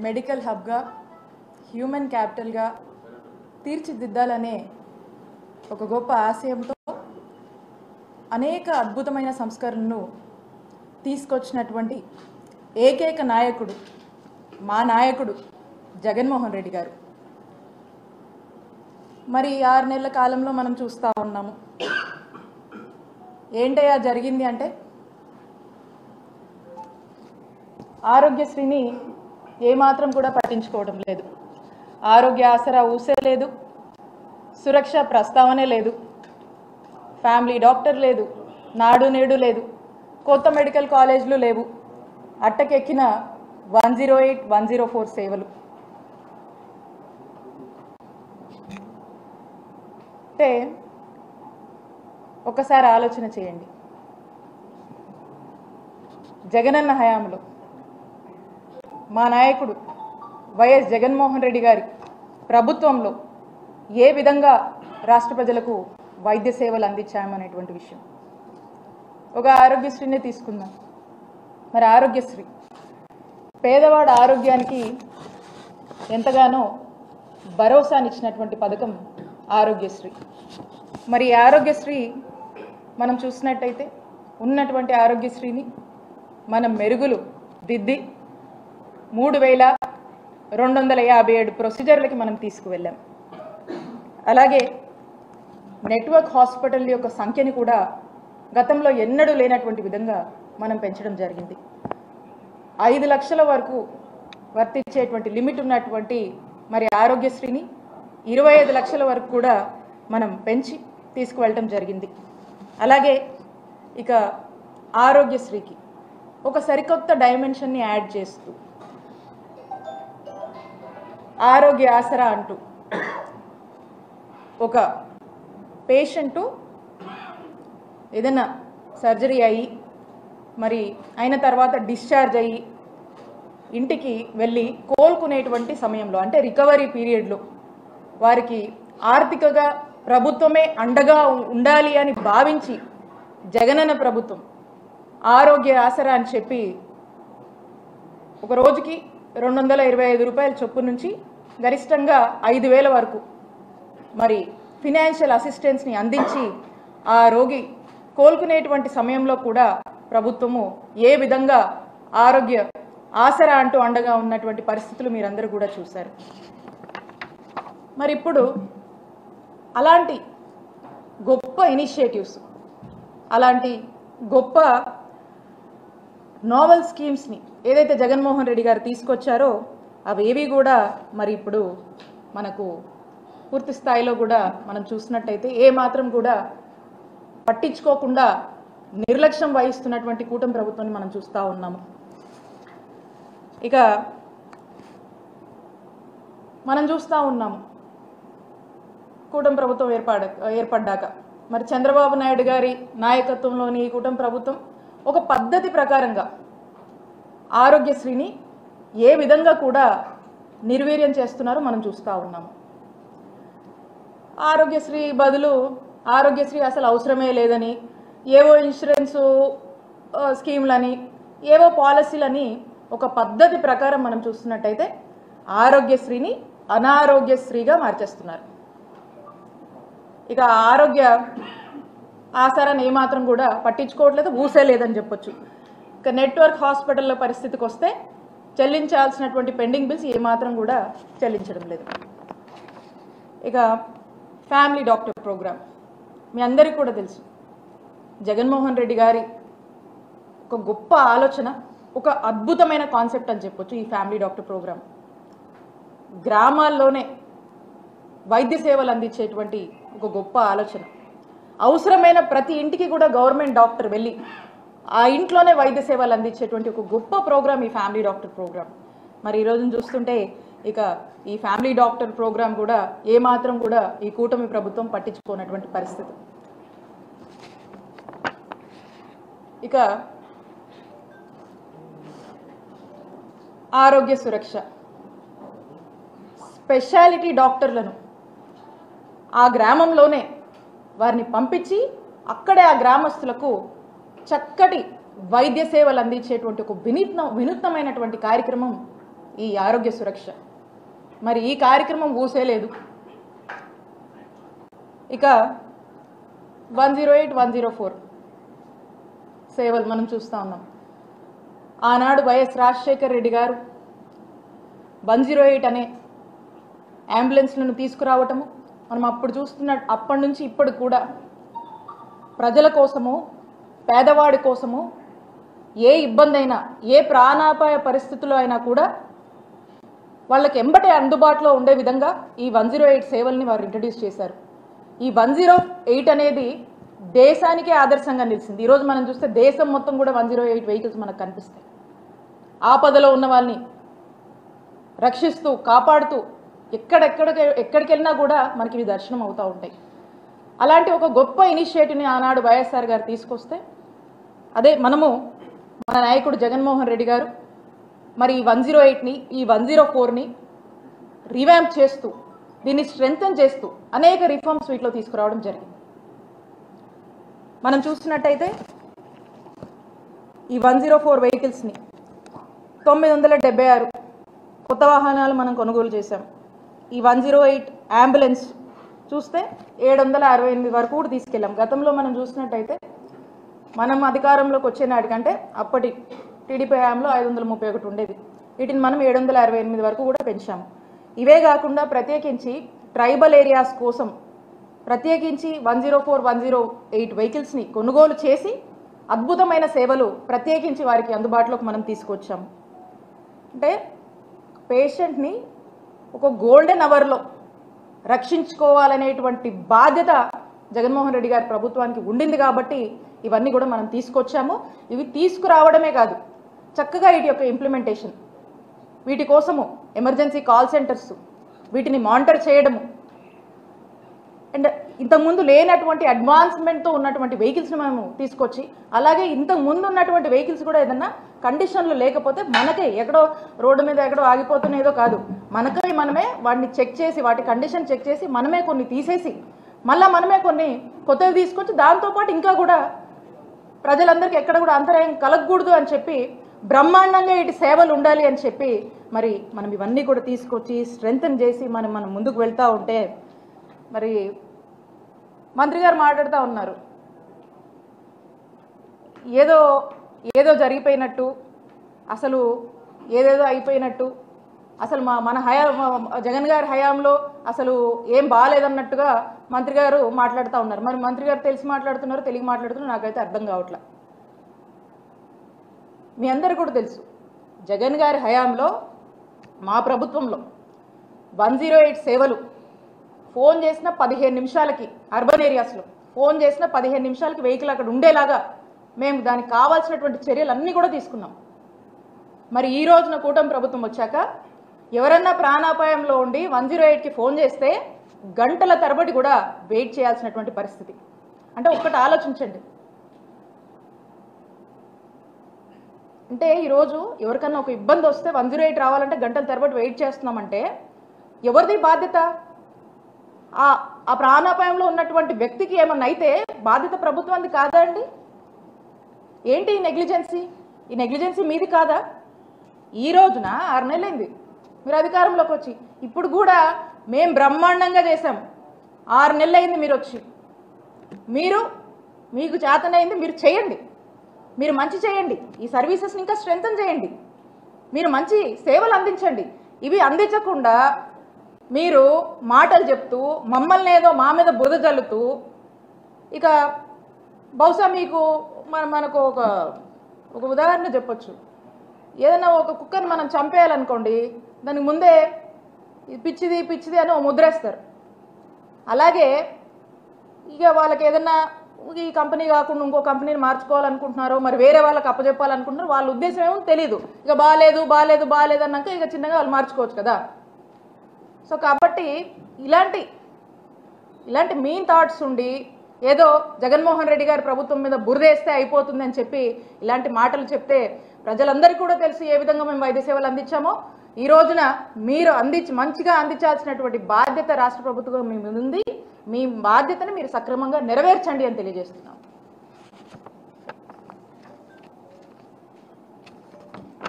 Medical హబ్గా human క్యాపిటల్గా తీర్చిదిద్దాలనే ఒక గొప్ప ఆశయంతో అనేక అద్భుతమైన సంస్కరణలను తీసుకొచ్చినటువంటి ఏకైక నాయకుడు మా నాయకుడు జగన్మోహన్ రెడ్డి గారు. మరి 6 నెలల కాలంలో మనం చూస్తూ ఉన్నాము. ఏంటయ్యా జరిగింది అంటే, ఆరోగ్యశ్రీని ఏమాత్రం కూడా పట్టించుకోవడం లేదు. ఆరోగ్య ఆసరా ఊసే లేదు, సురక్ష ప్రస్తావనే లేదు, ఫ్యామిలీ డాక్టర్ లేదు, నాడు నేడు లేదు, కొత్త మెడికల్ కాలేజీలు లేవు, అట్టకెక్కిన 108, 104 సేవలు. అంటే ఒకసారి ఆలోచన చేయండి. జగనన్న హయాంలో మా నాయకుడు వైఎస్ జగన్మోహన్ రెడ్డి గారి ప్రభుత్వంలో ఏ విధంగా రాష్ట్ర ప్రజలకు వైద్య సేవలు అందించామనేటువంటి విషయం. ఒక ఆరోగ్యశ్రీనే తీసుకుందాం. మరి ఆరోగ్యశ్రీ పేదవాడి ఆరోగ్యానికి ఎంతగానో భరోసానిచ్చినటువంటి పథకం ఆరోగ్యశ్రీ. మరి ఆరోగ్యశ్రీ మనం చూసినట్టయితే ఉన్నటువంటి ఆరోగ్యశ్రీని మనం మెరుగులు దిద్ది 3257 ప్రొసీజర్లకి మనం తీసుకువెళ్ళాం. అలాగే నెట్వర్క్ హాస్పిటల్ యొక్క సంఖ్యని కూడా గతంలో ఎన్నడూ లేనటువంటి విధంగా మనం పెంచడం జరిగింది. 5 లక్షల వరకు వర్తించేటువంటి లిమిట్ ఉన్నటువంటి మరి ఆరోగ్యశ్రీని 25 లక్షల వరకు కూడా మనం పెంచి తీసుకువెళ్ళటం జరిగింది. అలాగే ఇక ఆరోగ్యశ్రీకి ఒక సరికొత్త డైమెన్షన్ని యాడ్ చేస్తూ ఆరోగ్య ఆసరా అంటూ ఒక పేషెంటు ఏదైనా సర్జరీ అయ్యి మరి అయిన తర్వాత డిశ్చార్జ్ అయ్యి ఇంటికి వెళ్ళి కోలుకునేటువంటి సమయంలో, అంటే రికవరీ పీరియడ్లో వారికి ఆర్థికంగా ప్రభుత్వమే అండగా ఉండాలి అని భావించి జగనన్న ప్రభుత్వం ఆరోగ్య ఆసరా అని చెప్పి ఒక రోజుకి 225 రూపాయల చొప్పున నుంచి గరిష్టంగా 5,000 వరకు మరి ఫినాన్షియల్ అసిస్టెన్స్ని అందించి ఆ రోగి కోలుకునేటువంటి సమయంలో కూడా ప్రభుత్వము ఏ విధంగా ఆరోగ్య ఆసరా అంటూ అండగా ఉన్నటువంటి పరిస్థితులు మీరందరూ కూడా చూశారు. మరి ఇప్పుడు అలాంటి గొప్ప ఇనిషియేటివ్స్, అలాంటి గొప్ప నోవెల్ స్కీమ్స్ని ఏదైతే జగన్మోహన్ రెడ్డి గారు తీసుకొచ్చారో అవేవి కూడా మరి ఇప్పుడు మనకు పూర్తి స్థాయిలో కూడా మనం చూసినట్టయితే ఏమాత్రం కూడా పట్టించుకోకుండా నిర్లక్ష్యం వహిస్తున్నటువంటి కూటమి ప్రభుత్వాన్ని మనం చూస్తూ ఉన్నాము. ఇక మనం చూస్తూ ఉన్నాము కూటమి ప్రభుత్వం ఏర్పడ్డాక మరి చంద్రబాబు నాయుడు గారి నాయకత్వంలోని ఈ కూటమి ప్రభుత్వం ఒక పద్ధతి ప్రకారంగా ఆరోగ్యశ్రీని ఏ విధంగా కూడా నిర్వీర్యం చేస్తున్నారో మనం చూస్తూ ఉన్నాము. ఆరోగ్యశ్రీ బదులు ఆరోగ్యశ్రీ అసలు అవసరమే లేదని, ఏవో ఇన్సూరెన్సు స్కీమ్లని, ఏవో పాలసీలని ఒక పద్ధతి ప్రకారం మనం చూస్తున్నట్టయితే ఆరోగ్యశ్రీని అనారోగ్యశ్రీగా మార్చేస్తున్నారు. ఇక ఆరోగ్య ఆసరాన్ని ఏమాత్రం కూడా పట్టించుకోవట్లేదు, ఊసే లేదని చెప్పొచ్చు. ఇక నెట్వర్క్ హాస్పిటల్లో పరిస్థితికి వస్తే చెల్లించాల్సినటువంటి పెండింగ్ బిల్స్ ఏమాత్రం కూడా చెల్లించడం లేదు. ఇక ఫ్యామిలీ డాక్టర్ ప్రోగ్రామ్ మీ అందరికీ కూడా తెలుసు. జగన్మోహన్ రెడ్డి గారి ఒక గొప్ప ఆలోచన, ఒక అద్భుతమైన కాన్సెప్ట్ అని చెప్పొచ్చు ఈ ఫ్యామిలీ డాక్టర్ ప్రోగ్రామ్. గ్రామాల్లోనే వైద్య సేవలు అందించేటువంటి ఒక గొప్ప ఆలోచన. అవసరమైన ప్రతి ఇంటికి కూడా గవర్నమెంట్ డాక్టర్ వెళ్ళి ఆ ఇంట్లోనే వైద్య సేవలు అందించేటువంటి ఒక గొప్ప ప్రోగ్రామ్ ఈ ఫ్యామిలీ డాక్టర్ ప్రోగ్రామ్. మరి ఈరోజు చూస్తుంటే ఇక ఈ ఫ్యామిలీ డాక్టర్ ప్రోగ్రామ్ కూడా ఏమాత్రం కూడా ఈ కూటమి ప్రభుత్వం పట్టించుకోనటువంటి పరిస్థితి. ఇక ఆరోగ్య సురక్ష, స్పెషాలిటీ డాక్టర్లను ఆ గ్రామంలోనే వారిని పంపించి అక్కడే ఆ గ్రామస్తులకు చక్కటి వైద్య సేవలు అందించేటువంటి ఒక వినూత్నమైనటువంటి కార్యక్రమం ఈ ఆరోగ్య సురక్ష. మరి ఈ కార్యక్రమం ఊసేలేదు. ఇక 108, 104 సేవలు మనం చూస్తూ ఉన్నాం. ఆనాడు వైఎస్ రాజశేఖర్ రెడ్డి గారు 108 అనే అంబులెన్స్లను తీసుకురావటము మనం అప్పుడు అప్పటి నుంచి ఇప్పటికి కూడా ప్రజల కోసము, పేదవాడి కోసము, ఏ ఇబ్బంది అయినా, ఏ ప్రాణాపాయ పరిస్థితుల్లో అయినా కూడా వాళ్ళకి ఎంబటే అందుబాటులో ఉండే విధంగా ఈ 108 సేవల్ని వారు ఇంట్రడ్యూస్ చేశారు. ఈ 108 అనేది దేశానికే ఆదర్శంగా నిలిచింది. ఈరోజు మనం చూస్తే దేశం మొత్తం కూడా 108 వెహికల్స్ మనకు కనిపిస్తాయి. ఆపదలో ఉన్న వాళ్ళని రక్షిస్తూ, కాపాడుతూ ఎక్కడికి వెళ్ళినా కూడా మనకి ఇవి దర్శనం అవుతూ ఉంటాయి. అలాంటి ఒక గొప్ప ఇనిషియేటివ్ని ఆనాడు వైఎస్ఆర్ గారు తీసుకొస్తే అదే మనము మన నాయకుడు జగన్మోహన్ రెడ్డి గారు మరి ఈ 108ని, ఈ 104ని రివాంప్ చేస్తూ, దీన్ని స్ట్రెంగ్తన్ చేస్తూ అనేక రిఫార్మ్స్ వీటిలో తీసుకురావడం జరిగింది. మనం చూసినట్టయితే ఈ 104 వెహికల్స్ని 976 కొత్త వాహనాలు మనం కొనుగోలు చేశాం. ఈ 108 అంబులెన్స్ చూస్తే 768 వరకు కూడా తీసుకెళ్ళాం. గతంలో మనం చూసినట్టయితే మనం అధికారంలోకి వచ్చే నాటికంటే అప్పటి టీడీపీ హయాంలో 531 ఉండేది. వీటిని మనం 768 వరకు కూడా పెంచాము. ఇవే కాకుండా ప్రత్యేకించి ట్రైబల్ ఏరియాస్ కోసం ప్రత్యేకించి 104, 108 వెహికల్స్ని కొనుగోలు చేసి అద్భుతమైన సేవలు ప్రత్యేకించి వారికి అందుబాటులోకి మనం తీసుకొచ్చాము. అంటే పేషెంట్ని ఒక గోల్డెన్ అవర్లో రక్షించుకోవాలనేటువంటి బాధ్యత జగన్మోహన్ రెడ్డి గారి ప్రభుత్వానికి ఉండింది కాబట్టి ఇవన్నీ కూడా మనం తీసుకొచ్చాము. ఇవి తీసుకురావడమే కాదు, చక్కగా వీటి యొక్క ఇంప్లిమెంటేషన్, వీటి కోసము ఎమర్జెన్సీ కాల్ సెంటర్స్, వీటిని మానిటర్ చేయడము, అండ్ ఇంతకుముందు లేనటువంటి అడ్వాన్స్మెంట్తో ఉన్నటువంటి వెహికల్స్ని మేము తీసుకొచ్చి, అలాగే ఇంతకుముందు ఉన్నటువంటి వెహికల్స్ కూడా ఏదన్నా కండిషన్లు లేకపోతే మనకే ఎక్కడో రోడ్డు మీద ఎక్కడో ఆగిపోతున్నదో కాదు, మనమే వాటిని చెక్ చేసి, వాటి కండిషన్ చెక్ చేసి మనమే కొన్ని తీసేసి మళ్ళీ మనమే కొన్ని కొత్తవి తీసుకొచ్చి దాంతోపాటు ఇంకా కూడా ప్రజలందరికీ ఎక్కడ కూడా అంతరాయం కలగకూడదు అని చెప్పి బ్రహ్మాండంగా ఇటు సేవలు ఉండాలి అని చెప్పి మరి మనం ఇవన్నీ కూడా తీసుకొచ్చి స్ట్రెంగ్తన్ చేసి మనం ముందుకు వెళ్తూ ఉంటే మరి మంత్రి గారు మాట్లాడుతూ ఉన్నారు, ఏదో జరిగిపోయినట్టు, అసలు ఏదేదో అయిపోయినట్టు, అసలు మన జగన్ గారి హయాంలో అసలు ఏం బాగాలేదన్నట్టుగా మంత్రి గారు మాట్లాడుతూ ఉన్నారు. మరి మంత్రి గారు తెలిసి మాట్లాడుతున్నారు, తెలియ మాట్లాడుతున్నారు, నాకైతే అర్థం కావట్లే. మీ అందరు కూడా తెలుసు, జగన్ గారి హయాంలో మా ప్రభుత్వంలో 108 సేవలు ఫోన్ చేసిన 15 నిమిషాలకి, అర్బన్ ఏరియాస్లో ఫోన్ చేసిన 15 నిమిషాలకి వెహికల్ అక్కడ ఉండేలాగా మేము దానికి కావాల్సినటువంటి చర్యలు అన్నీ కూడా తీసుకున్నాం. మరి ఈ రోజున కూటమి ప్రభుత్వం వచ్చాక ఎవరన్నా ప్రాణాపాయంలో ఉండి 108కి ఫోన్ చేస్తే గంటల తరబడి కూడా వెయిట్ చేయాల్సినటువంటి పరిస్థితి. అంటే ఒక్కటి ఆలోచించండి, అంటే ఈరోజు ఎవరికన్నా ఒక ఇబ్బంది వస్తే 108 రావాలంటే గంటల తరబడి వెయిట్ చేస్తున్నామంటే ఎవరిది బాధ్యత? ఆ ప్రాణాపాయంలో ఉన్నటువంటి వ్యక్తికి ఏమన్నా అయితే బాధ్యత ప్రభుత్వానికి కాదా అండి? ఏంటి ఈ నెగ్లిజెన్సీ? ఈ నెగ్లిజెన్సీ మీది కాదా? ఈ రోజున 6 నెలలైంది మీరు అధికారంలోకి వచ్చి, ఇప్పుడు కూడా మేము బ్రహ్మాండంగా చేశాం. 6 నెలలైంది మీరు వచ్చి, మీకు చేతనైంది మీరు చేయండి, మీరు మంచి చేయండి, ఈ సర్వీసెస్ని ఇంకా స్ట్రెంగ్తన్ చేయండి, మీరు మంచి సేవలు అందించండి. ఇవి అందించకుండా మీరు మాటలు చెప్తూ మమ్మల్ని ఏదో మా మీద బురద జల్లుతూ, ఇక బహుశా మనకు ఒక ఉదాహరణ చెప్పొచ్చు. ఏదైనా ఒక కుక్కని మనం చంపేయాలనుకోండి, దానికి ముందే పిచ్చిది అని ముద్రేస్తారు. అలాగే ఇక వాళ్ళకి ఏదన్నా ఈ కంపెనీ కాకుండా ఇంకో కంపెనీని మార్చుకోవాలనుకుంటున్నారో, మరి వేరే వాళ్ళకి అప్పచెప్పాలనుకుంటున్నారో, వాళ్ళ ఉద్దేశం ఏమో తెలియదు. ఇక బాగాలేదు అన్నాక ఇక చిన్నగా వాళ్ళు మార్చుకోవచ్చు కదా. సో కాబట్టి ఇలాంటి మీన్ థాట్స్ ఉండి ఏదో జగన్మోహన్ రెడ్డి గారి ప్రభుత్వం మీద బురదేస్తే అయిపోతుంది అని చెప్పి ఇలాంటి మాటలు చెప్తే ప్రజలందరికీ కూడా తెలుసు ఏ విధంగా మేము వైద్య సేవలు అందించామో. ఈ రోజున మీరు మంచిగా అందించాల్సినటువంటి బాధ్యత రాష్ట్ర ప్రభుత్వం మీ మీద ఉంది. మీ బాధ్యతని మీరు సక్రమంగా నెరవేర్చండి అని తెలియజేస్తున్నాం.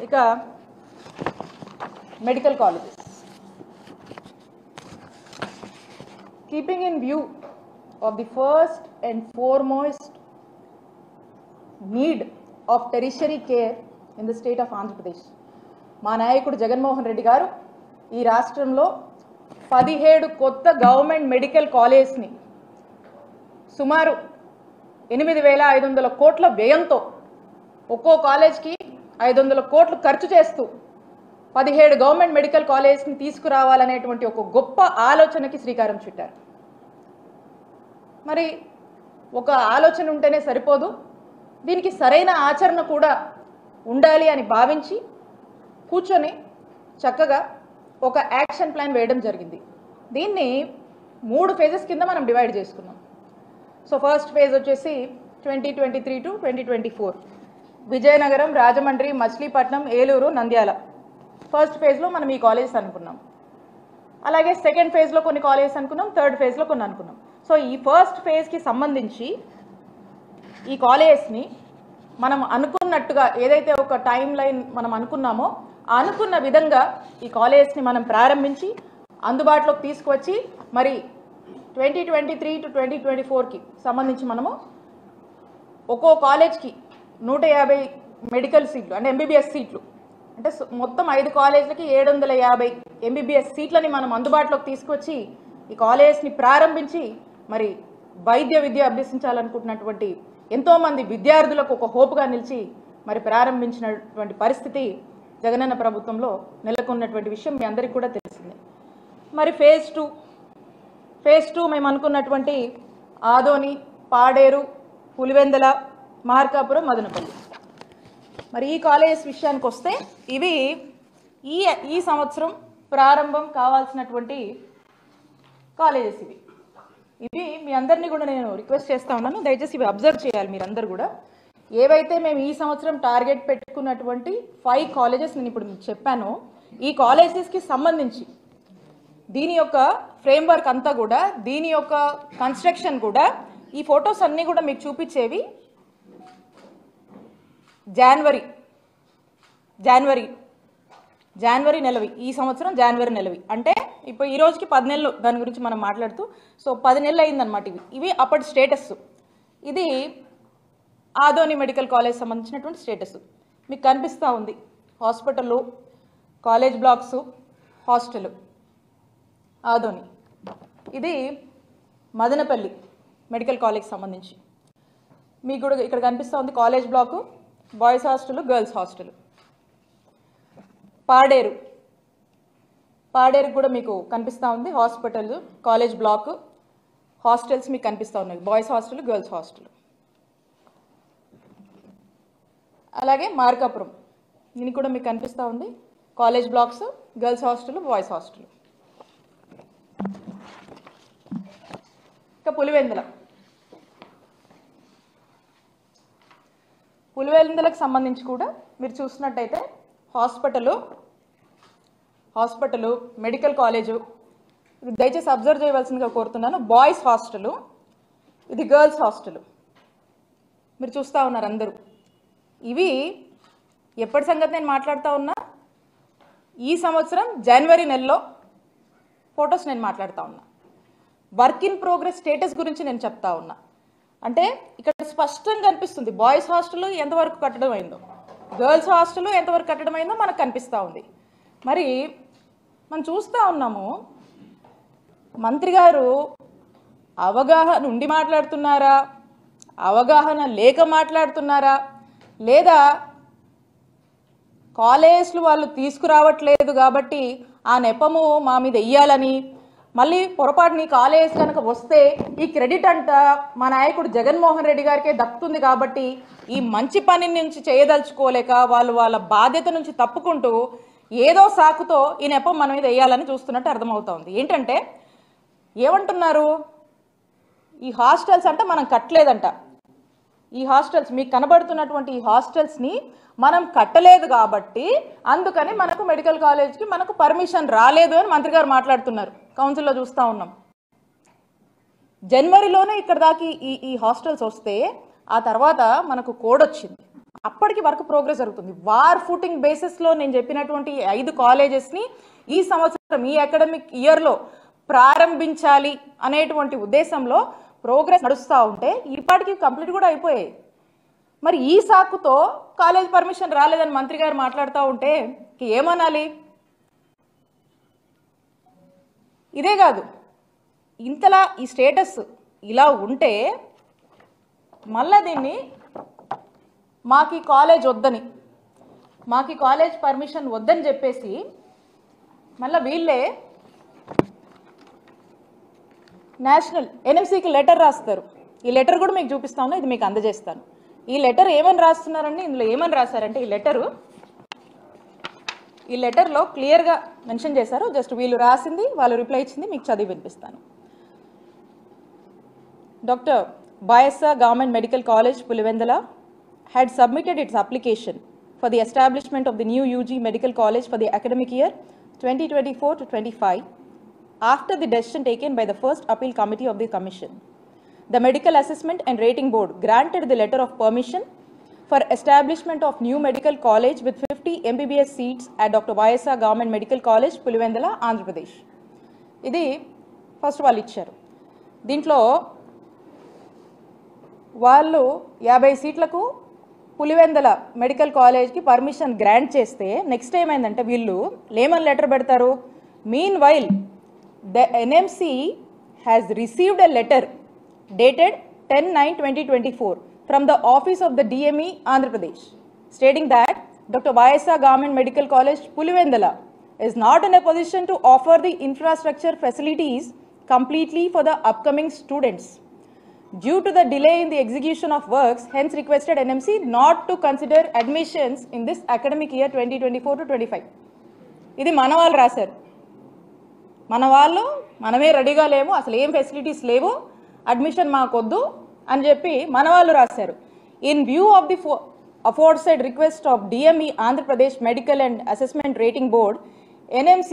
ఇక medical colleges. Keeping in view of the first and foremost need of tertiary care in the state of Andhra Pradesh, మా నాయకుడు జగన్మోహన్ రెడ్డి గారు ఈ రాష్ట్రంలో 17 కొత్త గవర్నమెంట్ మెడికల్ కాలేజ్ని సుమారు 8,500 కోట్ల వ్యయంతో ఒక్కో కాలేజ్కి 500 కోట్లు ఖర్చు చేస్తూ 17 గవర్నమెంట్ మెడికల్ కాలేజ్ని తీసుకురావాలనేటువంటి ఒక గొప్ప ఆలోచనకి శ్రీకారం చుట్టారు. మరి ఒక ఆలోచన ఉంటేనే సరిపోదు, దీనికి సరైన ఆచరణ కూడా ఉండాలి అని భావించి కూర్చొని చక్కగా ఒక యాక్షన్ ప్లాన్ వేయడం జరిగింది. దీన్ని 3 ఫేజెస్ కింద మనం డివైడ్ చేసుకున్నాం. సో ఫస్ట్ ఫేజ్ వచ్చేసి 2023 to 2024 విజయనగరం, రాజమండ్రి, మచిలీపట్నం, ఏలూరు, నంద్యాల ఫస్ట్ ఫేజ్లో మనం ఈ కాలేజెస్ అనుకున్నాం. అలాగే సెకండ్ ఫేజ్లో కొన్ని కాలేజెస్ అనుకున్నాం, థర్డ్ ఫేజ్లో కొన్ని అనుకున్నాం. సో ఈ ఫస్ట్ ఫేజ్కి సంబంధించి ఈ కాలేజెస్ని మనం అనుకున్నట్టుగా ఏదైతే ఒక టైం లైన్ మనం అనుకున్నామో అనుకున్న విధంగా ఈ కాలేజెస్ని మనం ప్రారంభించి అందుబాటులోకి తీసుకువచ్చి మరి 2023 to 2024కి సంబంధించి మనము ఒక్కో కాలేజ్కి 150 మెడికల్ సీట్లు అంటే ఎంబీబీఎస్ సీట్లు అంటే మొత్తం 5 కాలేజీలకి 750 ఎంబీబీఎస్ సీట్లని మనం అందుబాటులోకి తీసుకొచ్చి ఈ కాలేజెస్ని ప్రారంభించి మరి వైద్య విద్య అభ్యసించాలనుకుంటున్నటువంటి ఎంతోమంది విద్యార్థులకు ఒక హోప్గా నిలిచి మరి ప్రారంభించినటువంటి పరిస్థితి జగనన్న ప్రభుత్వంలో నెలకొన్నటువంటి విషయం మీ అందరికీ కూడా తెలిసిందే. మరి ఫేజ్ టూ మేము అనుకున్నటువంటి ఆదోని, పాడేరు, పులివెందల, మార్కాపురం, మదనపల్లి. మరి ఈ కాలేజెస్ విషయానికి వస్తే ఇవి ఈ సంవత్సరం ప్రారంభం కావాల్సినటువంటి కాలేజెస్. ఇవి మీ అందరినీ కూడా నేను రిక్వెస్ట్ చేస్తూ ఉన్నాను, దయచేసి ఇవి అబ్జర్వ్ చేయాలి మీరందరూ కూడా. ఏవైతే మేము ఈ సంవత్సరం టార్గెట్ పెట్టుకున్నటువంటి 5 కాలేజెస్ నేను ఇప్పుడు మీకు చెప్పానో ఈ కాలేజెస్కి సంబంధించి దీని యొక్క ఫ్రేమ్వర్క్ అంతా కూడా, దీని యొక్క కన్స్ట్రక్షన్ కూడా, ఈ ఫొటోస్ అన్నీ కూడా మీకు చూపించేవి జనవరి నెలవి, ఈ సంవత్సరం జనవరి నెలవి. అంటే ఇప్పుడు ఈ రోజుకి 10 నెలలు దాని గురించి మనం మాట్లాడుతూ, సో 10 నెలలు అయిందనమాట. ఇవి అప్పటి స్టేటస్. ఇది ఆదోని మెడికల్ కాలేజ్ సంబంధించినటువంటి స్టేటస్ మీకు కనిపిస్తూ ఉంది. Hospital, college blocks, hostel Adoni. ఇది మదనపల్లి మెడికల్ కాలేజ్ సంబంధించి మీకు కూడా ఇక్కడ కనిపిస్తూ ఉంది college block, boys hostel, girls hostel. Paderu కూడా మీకు కనిపిస్తూ ఉంది హాస్పిటల్, కాలేజ్ బ్లాక్, హాస్టల్స్ మీకు కనిపిస్తూ ఉన్నాయి, బాయ్స్ హాస్టల్, గర్ల్స్ హాస్టల్. అలాగే మార్కాపురం దీనికి కూడా మీకు కనిపిస్తూ ఉంది college blocks, girls hostel, boys hostel. ఇంకా పులివెందులకు సంబంధించి కూడా మీరు చూసినట్టయితే హాస్పిటల్, మెడికల్ కాలేజు, ఇది దయచేసి అబ్జర్వ్ చేయవలసిందిగా కోరుతున్నాను. బాయ్స్ హాస్టలు, ఇది గర్ల్స్ హాస్టల్ మీరు చూస్తూ ఉన్నారు అందరూ. ఇవి ఎప్పటి సంగతి నేను మాట్లాడుతూ ఉన్నా, ఈ సంవత్సరం జనవరి నెలలో ఫొటోస్ నేను మాట్లాడుతూ ఉన్నా. వర్క్ ఇన్ ప్రోగ్రెస్ స్టేటస్ గురించి నేను చెప్తా ఉన్నా. అంటే ఇక్కడ స్పష్టంగా కనిపిస్తుంది బాయ్స్ హాస్టల్ ఎంతవరకు కట్టడం అయిందో, గర్ల్స్ హాస్టల్ ఎంతవరకు కట్టడం అయిందో మనకు కనిపిస్తూ ఉంది. మరి మనం చూస్తూ ఉన్నాము మంత్రి గారు అవగాహన ఉండి మాట్లాడుతున్నారా, అవగాహన లేక మాట్లాడుతున్నారా, లేదా కాలేజ్లు వాళ్ళు తీసుకురావట్లేదు కాబట్టి ఆ నెపము మా మీద వెయ్యాలని, మళ్ళీ పొరపాటుని కాలేజ్ కనుక వస్తే ఈ క్రెడిట్ అంట మా నాయకుడు జగన్మోహన్ రెడ్డి గారికే దక్కుతుంది కాబట్టి ఈ మంచి పని నుంచి చేయదలుచుకోలేక వాళ్ళ బాధ్యత నుంచి తప్పుకుంటూ ఏదో సాకుతో ఈ నెపం మన మీద వేయాలని చూస్తున్నట్టు అర్థమవుతోంది. ఏంటంటే ఏమంటున్నారు, ఈ హాస్టల్స్ అంటే మనం కట్టలేదంట, ఈ హాస్టల్స్ మీకు కనబడుతున్నటువంటి ఈ హాస్టల్స్ని మనం కట్టలేదు కాబట్టి అందుకని మనకు మెడికల్ కాలేజ్కి మనకు పర్మిషన్ రాలేదు అని మంత్రి గారు మాట్లాడుతున్నారు. కౌన్సిల్లో చూస్తూ ఉన్నాం. జనవరిలోనే ఇక్కడ దాకా ఈ హాస్టల్స్ వస్తే ఆ తర్వాత మనకు కోడ్ వచ్చింది. అప్పటికి వర్క్ ప్రోగ్రెస్ జరుగుతుంది. వార్ ఫుటింగ్ బేసిస్లో నేను చెప్పినటువంటి 5 కాలేజెస్ని ఈ సంవత్సరం ఈ అకాడమిక్ ఇయర్లో ప్రారంభించాలి అనేటువంటి ఉద్దేశంలో ప్రోగ్రెస్ నడుస్తూ ఉంటే ఇప్పటికి కంప్లీట్ కూడా అయిపోయాయి. మరి ఈ సాకుతో కాలేజ్ పర్మిషన్ రాలేదని మంత్రి గారు మాట్లాడుతూ ఉంటే ఏమనాలి? ఇదే కాదు, ఇంతలా ఈ స్టేటస్ ఇలా ఉంటే మళ్ళా దీన్ని మాకు ఈ కాలేజ్ వద్దని, మాకు ఈ కాలేజ్ పర్మిషన్ వద్దని చెప్పేసి మళ్ళీ వీళ్ళే నేషనల్ ఎన్ఎంసీకి లెటర్ రాస్తారు. ఈ లెటర్ కూడా మీకు చూపిస్తాను, ఇది మీకు అందజేస్తాను. ఈ లెటర్ ఏమని రాస్తున్నారండి, ఇందులో ఏమని రాశారంటే ఈ లెటర్లో క్లియర్గా మెన్షన్ చేశారు. జస్ట్ వీళ్ళు రాసింది, వాళ్ళు రిప్లై ఇచ్చింది మీకు చదివి వినిపిస్తాను. Dr. Bayasa Government Medical College, Pulivendala had submitted its application for the establishment of the new UG Medical College for the academic year 2024 to 25 after the decision taken by the first appeal committee of the commission. The Medical Assessment and Rating Board granted the letter of permission for establishment of new medical college with 50 MBBS seats at Dr. Bayasa Government Medical College, Pulivendala, Andhra Pradesh. ఇది first వాళ్ళు ఇచ్చారు. దీంట్లో వాళ్ళు 50 సీట్లకు Pulivendula medical కాలేజ్కి permission grant చేస్తే next ఏమైందంటే వీళ్ళు లేమన్ లెటర్ పెడతారు. Mean while the NMC has received a letter dated 10/9/2024 from the office of the DME Andhra Pradesh stating that Dr. Bayasa Government Medical College, Pulivendala is not in a position to offer the infrastructure facilities completely for the upcoming students. Due to the delay in the execution of works, hence requested NMC not to consider admissions in this academic year 2024 to 25. ఇది మన వాళ్ళు రాశారు. మన వాళ్ళు మనమే రెడీగా లేము, అసలు ఏం ఫెసిలిటీస్ లేవు, అడ్మిషన్ మాకొద్దు అని చెప్పి మన వాళ్ళు రాశారు. In view of the aforesaid request of DME Andhra Pradesh Medical and Assessment Rating Board, NMC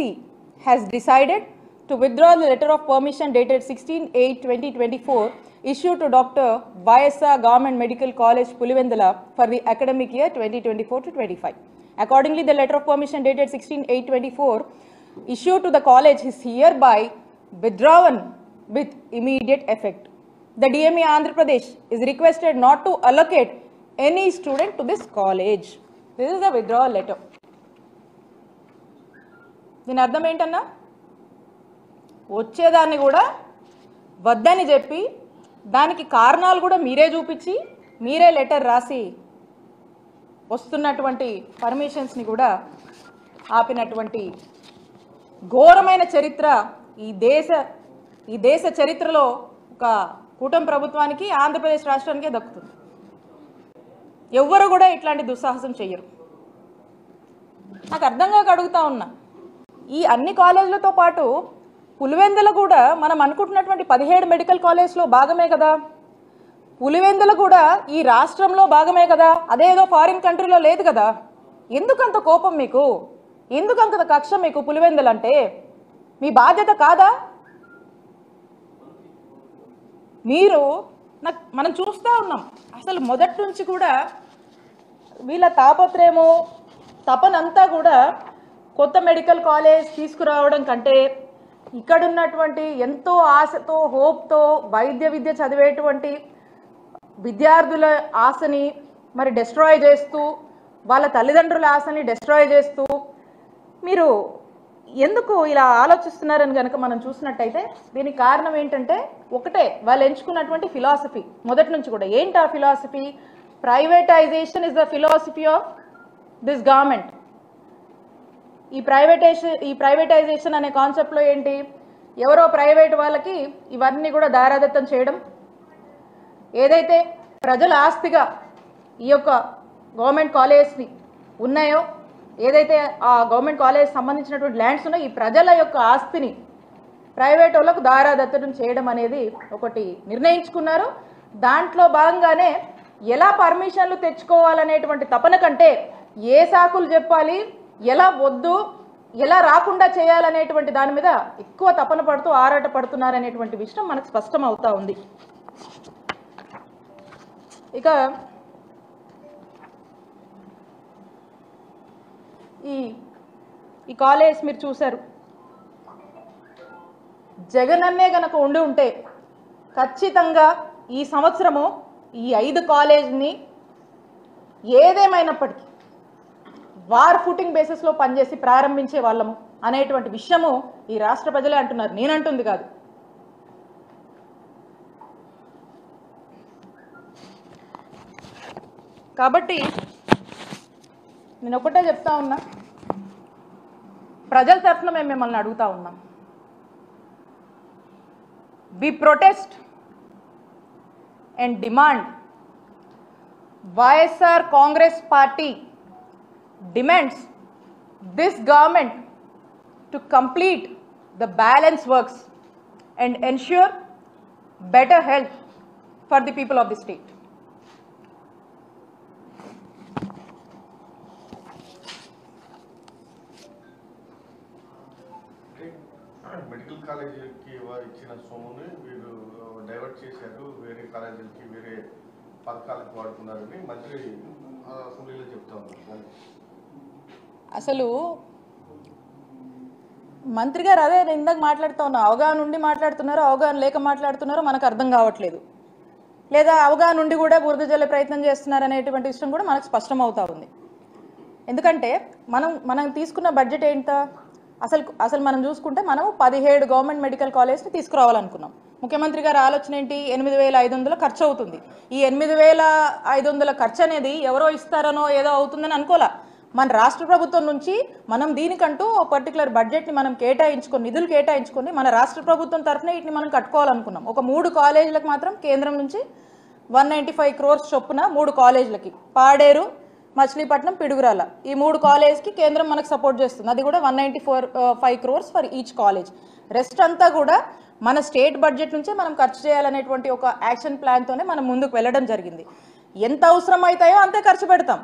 has decided to withdraw the letter of permission dated 16/8/2024 issued to Dr. Bayasa Government Medical College, Pulivendala for the academic year 2024 to 25. Accordingly, the letter of permission dated 16/8/24 issued to the college is hereby withdrawn with immediate effect. The DME Andhra Pradesh is requested not to allocate any student to this college. This is the withdrawal letter. దీని అర్థం ఏంటన్నా, వచ్చేదాన్ని కూడా వద్దని చెప్పి దానికి కారణాలు కూడా మీరే చూపించి మీరే లెటర్ రాసి వస్తున్నటువంటి పర్మిషన్స్ని కూడా ఆపినటువంటి ఘోరమైన చరిత్ర ఈ దేశ చరిత్రలో ఒక కూటమి ప్రభుత్వానికి ఆంధ్రప్రదేశ్ రాష్ట్రానికే దక్కుతుంది. ఎవ్వరు కూడా ఇట్లాంటి దుస్సాహసం చెయ్యరు. నాకు అర్థం కాక అడుగుతా ఉన్నా, ఈ అన్ని కాలేజీలతో పాటు పులివెందుల కూడా మనం అనుకుంటున్నటువంటి 17 మెడికల్ కాలేజ్లో భాగమే కదా, పులివెందుల కూడా ఈ రాష్ట్రంలో భాగమే కదా, అదేదో ఫారిన్ కంట్రీలో లేదు కదా. ఎందుకంత కోపం మీకు, ఎందుకంత కక్ష మీకు పులివెందులంటే? మీ బాధ్యత కాదా? మీరు మనం చూస్తూ ఉన్నాం, అసలు మొదటి నుంచి కూడా వీళ్ళ తాపత్రయము తపనంతా కూడా కొత్త మెడికల్ కాలేజ్ తీసుకురావడం కంటే ఇక్కడున్నటువంటి ఎంతో ఆశతో హోప్తో వైద్య విద్య చదివేటువంటి విద్యార్థుల ఆశని మరి డెస్ట్రాయ్ చేస్తూ, వాళ్ళ తల్లిదండ్రుల ఆశని డెస్ట్రాయ్ చేస్తూ మీరు ఎందుకు ఇలా ఆలోచిస్తున్నారని కనుక మనం చూసినట్టయితే దీనికి కారణం ఏంటంటే ఒకటే, వాళ్ళు ఎంచుకున్నటువంటి ఫిలాసఫీ మొదటి నుంచి కూడా. ఏంటి ఆ philosophy? Privatisation is the philosophy of this government. ఈ ప్రైవేటైజేషన్ అనే కాన్సెప్ట్లో ఏంటి, ఎవరో ప్రైవేట్ వాళ్ళకి ఇవన్నీ కూడా దారాదత్తం చేయడం, ఏదైతే ప్రజల ఆస్తిగా ఈ యొక్క గవర్నమెంట్ కాలేజ్ని ఉన్నాయో, ఏదైతే ఆ గవర్నమెంట్ కాలేజ్ సంబంధించినటువంటి ల్యాండ్స్ ఉన్నాయో, ఈ ప్రజల యొక్క ఆస్తిని ప్రైవేట్ వాళ్ళకు దారాదత్తం చేయడం అనేది ఒకటి నిర్ణయించుకున్నారు. దాంట్లో భాగంగానే ఎలా పర్మిషన్లు తెచ్చుకోవాలనేటువంటి తపన కంటే ఏ సాకులు చెప్పాలి, ఎలా వద్దు, ఎలా రాకుండా చేయాలనేటువంటి దాని మీద ఎక్కువ తపన పడుతూ ఆరాట పడుతున్నారనేటువంటి విషయం మనకు స్పష్టం అవుతా ఉంది. ఇక ఈ కాలేజ్ మీరు చూశారు. జగనన్నే గనక ఉండి ఉంటే ఖచ్చితంగా ఈ సంవత్సరము ఈ 5 కాలేజ్ని ఏదేమైనప్పటికీ వార్ ఫుటింగ్ బేసిస్లో పనిచేసి ప్రారంభించే వాళ్ళము అనేటువంటి విషయము ఈ రాష్ట్ర ప్రజలే అంటున్నారు, నేనంటుంది కాదు. కాబట్టి నేను ఒకటే చెప్తా ఉన్నా, ప్రజల తరఫున మేము మిమ్మల్ని అడుగుతా ఉన్నాం. We protest and demand, YSR Congress Party demands this government to complete the balance works and ensure better health for the people of the state. Medical కాలేజీకి ఇచ్చిన సొమ్ముని వీరు డైవర్ట్ చేశారు, వేరే కాలేజీలకి వేరే పథకాలకు వాడుకున్నారని మంత్రి అసెంబ్లీలో చెప్తా ఉన్నారు. అసలు మంత్రి గారు అదే నేను ఇందాక మాట్లాడుతూ ఉన్నా, అవగాహన ఉండి మాట్లాడుతున్నారో అవగాహన లేక మాట్లాడుతున్నారో మనకు అర్థం కావట్లేదు, లేదా అవగాహన ఉండి కూడా బురద జల్లే ప్రయత్నం చేస్తున్నారు అనేటువంటి విషయం కూడా మనకు స్పష్టం అవుతా ఉంది. ఎందుకంటే మనం తీసుకున్న బడ్జెట్ ఏంటో అసలు మనం చూసుకుంటే మనం 17 గవర్నమెంట్ మెడికల్ కాలేజ్ని తీసుకురావాలనుకున్నాం. ముఖ్యమంత్రి గారి ఆలోచన ఏంటి, 8,500 ఖర్చు అవుతుంది. ఈ 8,500 ఖర్చు అనేది ఎవరో ఇస్తారనో ఏదో అవుతుందని అనుకోలే. మన రాష్ట్ర ప్రభుత్వం నుంచి మనం దీనికంటూ పర్టికులర్ బడ్జెట్ని మనం కేటాయించుకొని, నిధులు కేటాయించుకొని మన రాష్ట్ర ప్రభుత్వం తరఫున వీటిని మనం కట్టుకోవాలనుకున్నాం. ఒక 3 కాలేజీలకు మాత్రం కేంద్రం నుంచి 195 crores చొప్పున 3 కాలేజీలకి, పాడేరు, మచిలీపట్నం, పిడుగురాల, ఈ 3 కాలేజ్కి కేంద్రం మనకు సపోర్ట్ చేస్తుంది. అది కూడా 195 crores for each college. Rest అంతా కూడా మన స్టేట్ బడ్జెట్ నుంచే మనం ఖర్చు చేయాలనేటువంటి ఒక యాక్షన్ ప్లాన్తోనే మనం ముందుకు వెళ్ళడం జరిగింది. ఎంత అవసరం అవుతాయో అంతే ఖర్చు పెడతాం.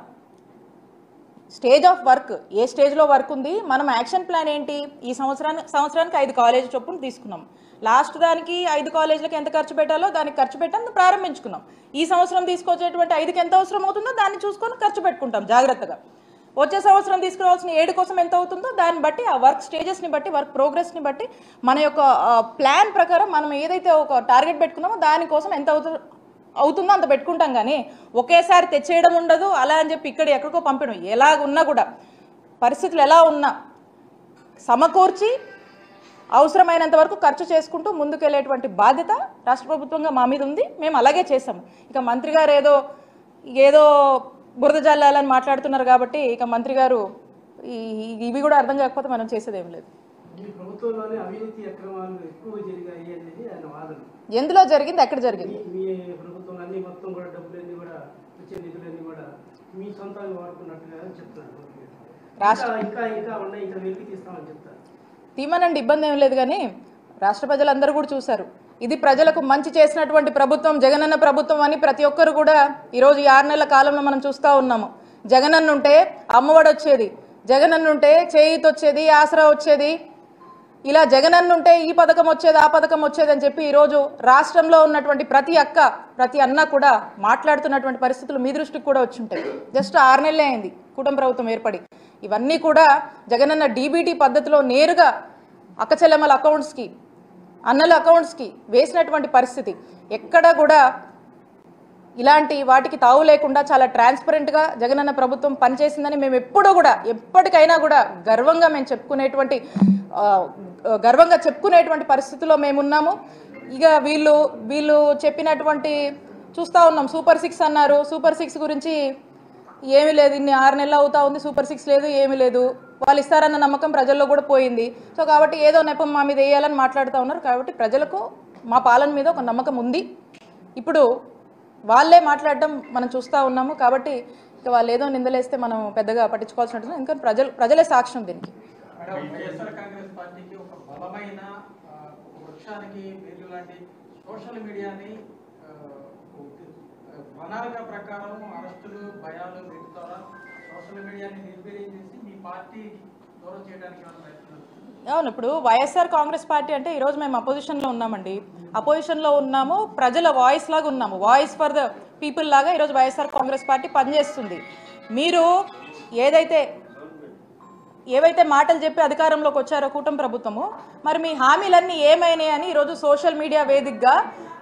స్టేజ్ ఆఫ్ వర్క్, ఏ స్టేజ్లో వర్క్ ఉంది, మనం యాక్షన్ ప్లాన్ ఏంటి, ఈ సంవత్సరానికి 5 కాలేజ్ చొప్పున తీసుకున్నాం. లాస్ట్ దానికి 5 కాలేజీలకు ఎంత ఖర్చు పెట్టాలో దానికి ఖర్చు పెట్టాను ప్రారంభించుకున్నాం. ఈ సంవత్సరం తీసుకొచ్చేటువంటి 5కి ఎంత అవసరం అవుతుందో దాన్ని చూసుకొని ఖర్చు పెట్టుకుంటాం జాగ్రత్తగా. వచ్చే సంవత్సరం తీసుకురావాల్సిన 7 కోసం ఎంత అవుతుందో దాన్ని బట్టి, ఆ వర్క్ స్టేజెస్ని బట్టి, వర్క్ ప్రోగ్రెస్ని బట్టి, మన యొక్క ప్లాన్ ప్రకారం మనం ఏదైతే ఒక టార్గెట్ పెట్టుకున్నామో దానికోసం ఎంత అవుతుందో అంత పెట్టుకుంటాం. కానీ ఒకేసారి తెచ్చేయడం ఉండదు, అలా అని చెప్పి ఇక్కడ ఎక్కడికో పంపడం. ఎలా ఉన్నా కూడా పరిస్థితులు ఎలా ఉన్నా సమకూర్చి అవసరమైనంత వరకు ఖర్చు చేసుకుంటూ ముందుకెళ్ళేటువంటి బాధ్యత రాష్ట్ర ప్రభుత్వంగా మా మీద ఉంది. మేము అలాగే చేసాము. ఇక మంత్రి గారు ఏదో బురద జల్లాలని మాట్లాడుతున్నారు కాబట్టి ఇక మంత్రి గారు ఇవి కూడా అర్థం కాకపోతే మనం చేసేది ఏం లేదు. ఎందులో జరిగింది, ఎక్కడ జరిగింది? తీమనండి, ఇబ్బంది ఏం లేదు. కానీ రాష్ట్ర ప్రజలందరూ కూడా చూశారు, ఇది ప్రజలకు మంచి చేసినటువంటి ప్రభుత్వం జగనన్న ప్రభుత్వం అని ప్రతి ఒక్కరు కూడా ఈరోజు ఈ 6 నెలల కాలంలో మనం చూస్తూ ఉన్నాము. జగనన్న ఉంటే అమ్మఒడి వచ్చేది, జగనన్న ఉంటే చేయూత వచ్చేది, ఆసరా వచ్చేది, ఇలా జగనన్న ఉంటే ఈ పథకం వచ్చేది, ఆ పథకం వచ్చేది అని చెప్పి ఈరోజు రాష్ట్రంలో ఉన్నటువంటి ప్రతి అక్క ప్రతి అన్న కూడా మాట్లాడుతున్నటువంటి పరిస్థితులు మీ దృష్టికి కూడా వచ్చి ఉంటాయి. జస్ట్ 6 నెలలే అయింది కుటుంబ ప్రభుత్వం ఏర్పడి. ఇవన్నీ కూడా జగనన్న డీబీటీ పద్ధతిలో నేరుగా అక్క చెల్లెమ్మల అకౌంట్స్కి, అన్నల అకౌంట్స్కి వేసినటువంటి పరిస్థితి. ఎక్కడ కూడా ఇలాంటి వాటికి తావు లేకుండా చాలా ట్రాన్స్పరెంట్గా జగనన్న ప్రభుత్వం పనిచేసిందని మేము ఎప్పుడూ కూడా ఎప్పటికైనా కూడా గర్వంగా చెప్పుకునేటువంటి పరిస్థితిలో మేమున్నాము. ఇక వీళ్ళు చెప్పినటువంటి చూస్తూ ఉన్నాం. సూపర్ 6 అన్నారు. సూపర్ 6 గురించి ఏమీ లేదు, ఇన్ని 6 నెలలు అవుతా ఉంది, సూపర్ 6 లేదు, ఏమీ లేదు, వాళ్ళు ఇస్తారన్న నమ్మకం ప్రజల్లో కూడా పోయింది. సో కాబట్టి ఏదో నెపం మా మీద వేయాలని మాట్లాడుతూ ఉన్నారు. కాబట్టి ప్రజలకు మా పాలన మీద ఒక నమ్మకం ఉంది. ఇప్పుడు వాళ్ళే మాట్లాడడం మనం చూస్తూ ఉన్నాము. కాబట్టి ఇక వాళ్ళు ఏదో నిందలేస్తే మనం పెద్దగా పట్టించుకోవాల్సినట్టు, ఇంకా ప్రజలే సాక్ష్యం దీనికి. సోషల్ మీడియాని ప్రణాళిక ప్రకారం అరెస్టులు, భయాలు పెడతారా? సోషల్ మీడియాని నిర్వీర్యం చేసి మీ పార్టీ దూరం చేయడానికి అవును. ఇప్పుడు వైఎస్ఆర్ కాంగ్రెస్ పార్టీ అంటే ఈరోజు మేము అపోజిషన్లో ఉన్నామండి. అపోజిషన్లో ఉన్నాము, ప్రజల వాయిస్ లాగా ఉన్నాము, వాయిస్ ఫర్ ద పీపుల్ లాగా ఈరోజు వైఎస్ఆర్ కాంగ్రెస్ పార్టీ పనిచేస్తుంది. మీరు ఏదైతే ఏవైతే మాటలు చెప్పి అధికారంలోకి వచ్చారో కూటమి ప్రభుత్వము, మరి మీ హామీలన్నీ ఏమైనాయి అని ఈరోజు సోషల్ మీడియా వేదికగా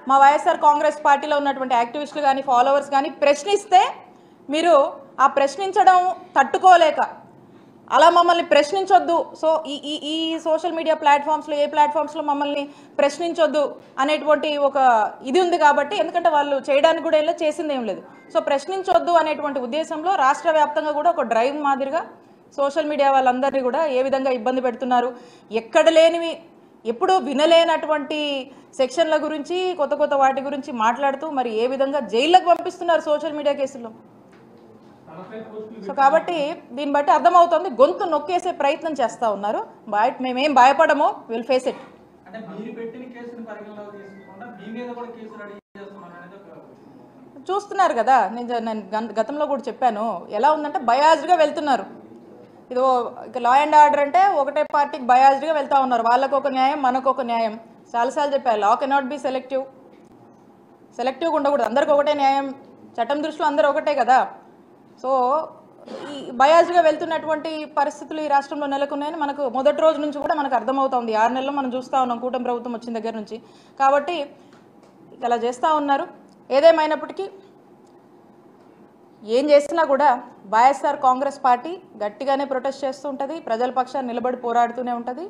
మా వైఎస్ఆర్ కాంగ్రెస్ పార్టీలో ఉన్నటువంటి యాక్టివిస్టులు కానీ ఫాలోవర్స్ కానీ ప్రశ్నిస్తే మీరు ఆ ప్రశ్నించడం తట్టుకోలేక అలా మమ్మల్ని ప్రశ్నించొద్దు, సో ఈ సోషల్ మీడియా ప్లాట్ఫామ్స్లో ఏ ప్లాట్ఫామ్స్లో మమ్మల్ని ప్రశ్నించొద్దు అనేటువంటి ఒక ఇది ఉంది కాబట్టి, ఎందుకంటే వాళ్ళు చేయడానికి కూడా ఇలా చేసింది ఏం లేదు. సో ప్రశ్నించొద్దు అనేటువంటి ఉద్దేశంలో రాష్ట్ర వ్యాప్తంగా కూడా ఒక డ్రైవ్ మాదిరిగా సోషల్ మీడియా వాళ్ళందరినీ కూడా ఏ విధంగా ఇబ్బంది పెడుతున్నారు, ఎక్కడ లేనివి ఎప్పుడూ వినలేనటువంటి సెక్షన్ల గురించి కొత్త కొత్త వాటి గురించి మాట్లాడుతూ మరి ఏ విధంగా జైళ్ళకు పంపిస్తున్నారు సోషల్ మీడియా కేసుల్లో. సో కాబట్టి దీన్ని బట్టి అర్థమవుతుంది గొంతు నొక్కేసే ప్రయత్నం చేస్తూ ఉన్నారు. మేమేం భయపడము, విల్ ఫేస్ ఇట్. అంటే మీరు పెట్టిన కేసుని పరిగణలోకి తీసుకుంటా మీ మీద కూడా కేసు రెడీ చేస్తున్నారు అనేది చూస్తున్నారు కదా. నేను గతంలో కూడా చెప్పాను, ఎలా ఉందంటే బయాజ్డ్గా వెళ్తున్నారు. ఇదో లా అండ్ ఆర్డర్ అంటే ఒకటే పార్టీకి బయాజ్డ్గా వెళ్తూ ఉన్నారు. వాళ్ళకు ఒక న్యాయం, మనకు ఒక న్యాయం. చాలాసార్లు చెప్పారు, లా కెనాట్ బి సెలెక్టివ్గా ఉండకూడదు, అందరికి ఒకటే న్యాయం, చట్టం దృష్టిలో అందరూ ఒకటే కదా. సో ఈ బయాజ్గా వెళ్తున్నటువంటి పరిస్థితులు ఈ రాష్ట్రంలో నెలకొన్నాయని మనకు మొదటి రోజు నుంచి కూడా మనకు అర్థమవుతుంది. 6 నెలల్లో మనం చూస్తూ ఉన్నాం కూటమి ప్రభుత్వం వచ్చిన దగ్గర నుంచి. కాబట్టి ఇలా చేస్తూ ఉన్నారు. ఏదేమైనప్పటికీ ఏం చేసినా కూడా వైఎస్ఆర్ కాంగ్రెస్ పార్టీ గట్టిగానే ప్రొటెస్ట్ చేస్తూ ఉంటుంది, ప్రజల పక్షాన్ని నిలబడి పోరాడుతూనే ఉంటుంది,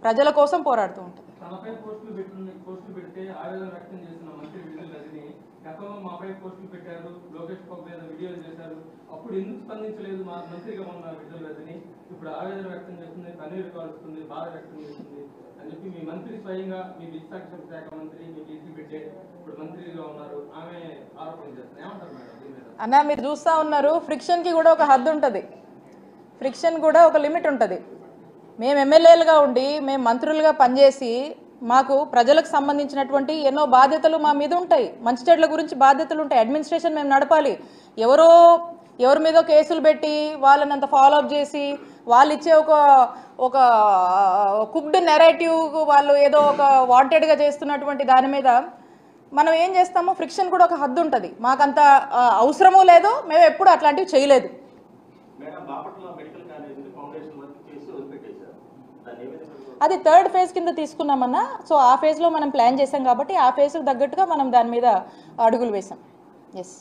ప్రజల కోసం పోరాడుతూ ఉంటుంది. తనపై పోస్టులు పెడితే ఆవేదన వ్యక్తం చేసిన మంత్రి విడుదల రజని గతంలో మాపై పోస్టులు పెట్టారు, లోకేష్ బాబు మీద వీడియోలు చేశారు, అప్పుడు ఎందుకు స్పందించలేదు మా మంత్రిగా ఉన్న విడుదల రజని? ఇప్పుడు ఆవేదన వ్యక్తం చేస్తుంది, కన్నీరు కాలుస్తుంది, బాధ వ్యక్తం చేస్తుంది అని చెప్పి మీ మంత్రి స్వయంగా, మీ విద్యాశాఖ శాఖ మంత్రి, మీ బీసీ పెట్టే ఇప్పుడు మంత్రిగా ఉన్నారు, ఆమె ఆరోపణ చేస్తుంది. ఏమంటారు మేడం దీని మీద? అన్న మీరు చూస్తూ ఉన్నారు, ఫ్రిక్షన్కి కూడా ఒక హద్దు ఉంటుంది, ఫ్రిక్షన్ కూడా ఒక లిమిట్ ఉంటుంది. మేము ఎమ్మెల్యేలుగా ఉండి మేము మంత్రులుగా పనిచేసి మాకు ప్రజలకు సంబంధించినటువంటి ఎన్నో బాధ్యతలు మా మీద ఉంటాయి, మంచి చెడ్ల గురించి బాధ్యతలు ఉంటాయి, అడ్మినిస్ట్రేషన్ మేము నడపాలి. ఎవరి మీదో కేసులు పెట్టి వాళ్ళని అంత ఫాలోఅప్ చేసి వాళ్ళు ఇచ్చే ఒక కుక్డ్ నెరేటివ్ వాళ్ళు ఏదో ఒక వాంటెడ్గా చేస్తున్నటువంటి దాని మీద మనం ఏం చేస్తామో ఫ్రిక్షన్ కూడా ఒక హద్దు ఉంటుంది. మాకంత అవసరమూ లేదు, మేము ఎప్పుడు అట్లాంటివి చేయలేదు. అది 3rd ఫేజ్ కింద తీసుకున్నామన్నా. సో ఆ ఫేజ్లో మనం ప్లాన్ చేసాం కాబట్టి ఆ ఫేజ్కి తగ్గట్టుగా మనం దాని మీద అడుగులు వేసాం. ఎస్,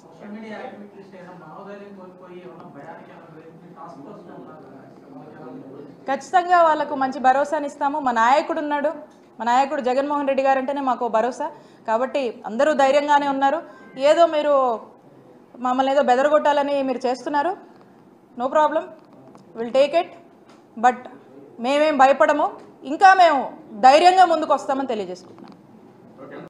ఖచ్చితంగా వాళ్ళకు మంచి భరోసాని ఇస్తాము. మా నాయకుడు ఉన్నాడు, మా నాయకుడు జగన్మోహన్ రెడ్డి గారు అంటేనే మాకు భరోసా. కాబట్టి అందరూ ధైర్యంగానే ఉన్నారు. ఏదో మీరు మమ్మల్ని ఏదో బెదరగొట్టాలని మీరు చేస్తున్నారు, no problem, will take it. But మేమేం భయపడము, ఇంకా మేము ధైర్యంగా ముందుకు వస్తామని తెలియజేసుకుంటున్నాం.